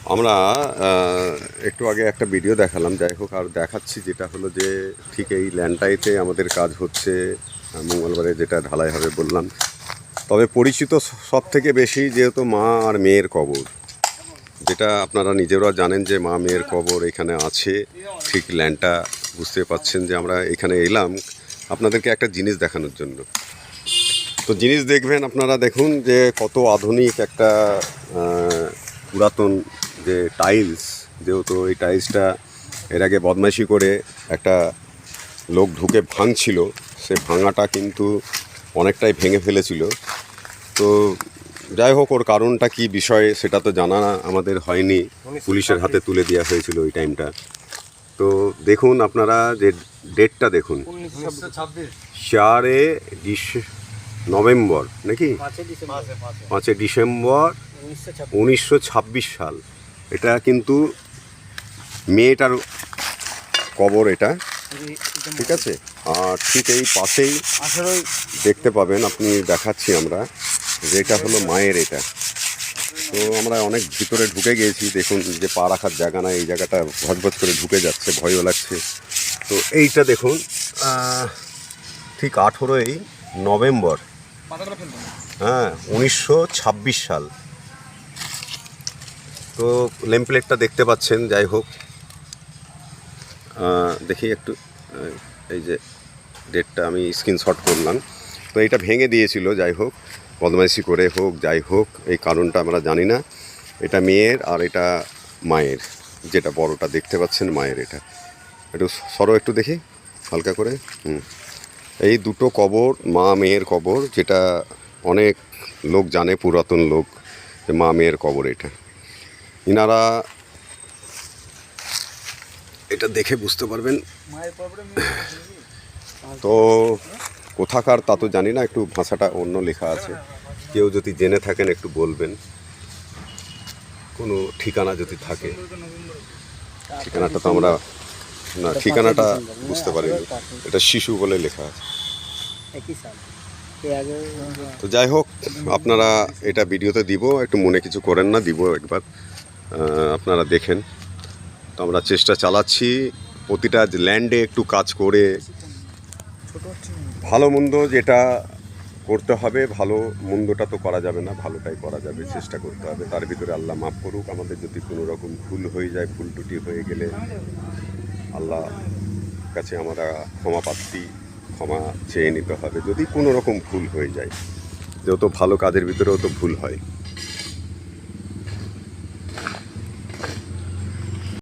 আমরা একটু আগে একটা ভিডিও দেখালাম, যাই হোক আর দেখাচ্ছি, যেটা হলো যে ঠিক এই ল্যান্ডটাইতে আমাদের কাজ হচ্ছে মঙ্গলবারে, যেটা ঢালাই হবে বললাম। তবে পরিচিত সব থেকে বেশি যেহেতু মা আর মেয়ের কবর, যেটা আপনারা নিজেরা জানেন যে মা মেয়ের কবর এখানে আছে। ঠিক ল্যান্ডটা বুঝতে পাচ্ছেন যে আমরা এখানে এলাম আপনাদেরকে একটা জিনিস দেখানোর জন্য। তো জিনিস দেখবেন আপনারা, দেখুন যে কত আধুনিক একটা পুরাতন যে টাইলস, যেহেতু এই টাইলসটা এর আগে বদমাইশি করে একটা লোক ঢুকে ভাঙছিল, সে ভাঙাটা কিন্তু অনেকটাই ভেঙে ফেলেছিল। তো যাই হোক, ওর কারণটা কি বিষয় সেটা তো জানা আমাদের হয়নি, পুলিশের হাতে তুলে দেওয়া হয়েছিল ওই টাইমটা। তো দেখুন আপনারা যে ডেটটা দেখুন, 4 নাকি 5 ডিসেম্বর 1926 সাল। এটা কিন্তু মেয়েটার কবর এটা, ঠিক আছে। আর ঠিক এই পাশেই দেখতে পাবেন আপনি, দেখাচ্ছি আমরা, যে এটা হলো মায়ের এটা। তো আমরা অনেক ভিতরে ঢুকে গিয়েছি, দেখুন যে পা রাখার জায়গা না, এই জায়গাটা ভজভজ করে ঢুকে যাচ্ছে, ভয়ও লাগছে। তো এইটা দেখুন, ঠিক 18 নভেম্বর, হ্যাঁ 1926 সাল। তো নেমপ্লেটটা দেখতে পাচ্ছেন। যাই হোক, দেখি একটু, এই যে ডেটটা আমি স্ক্রিনশট করলাম। তো এটা ভেঙে দিয়েছিল, যাই হোক বদমাইশি করে হোক, যাই হোক এই কারণটা আমরা জানি না। এটা মেয়ের আর এটা মায়ের, যেটা বড়টা দেখতে পাচ্ছেন মায়ের। এটা একটু সরো, একটু দেখি হালকা করে। এই দুটো কবর, মা মেয়ের কবর, যেটা অনেক লোক জানে, পুরাতন লোক, যে মা মেয়ের কবর এটা। ইনারা এটা দেখে বুঝতে পারবেন। তো কোথাকার তা তো জানি না, একটু ভাষাটা অন্য লেখা আছে, কেউ যদি জেনে থাকেন একটু বলবেন, কোনো ঠিকানা যদি থাকে। ঠিকানাটা তো আমরা না, ঠিকানাটা বুঝতে পারিনি, এটা শিশু বলে লেখা আছে। তো যাই হোক, আপনারা এটা ভিডিওতে দিব, একটু মনে কিছু করেন না, দিব একবার, আপনারা দেখেন। তো আমরা চেষ্টা চালাচ্ছি প্রতিটা ল্যান্ডে একটু কাজ করে, ভালো মন্দ যেটা করতে হবে, ভালো মন্দটা তো করা যাবে না, ভালোটাই করা যাবে, চেষ্টা করতে হবে। তার ভিতরে আল্লাহ মাফ করুক আমাদের, যদি কোনো রকম ভুল হয়ে যায়, ভুল টুটি হয়ে গেলে আল্লাহ কাছে আমরা ক্ষমা চেয়ে নিতে হবে, যদি কোনো রকম ভুল হয়ে যায়, যেহেতু ভালো কাজের ভিতরেও তো ভুল হয়।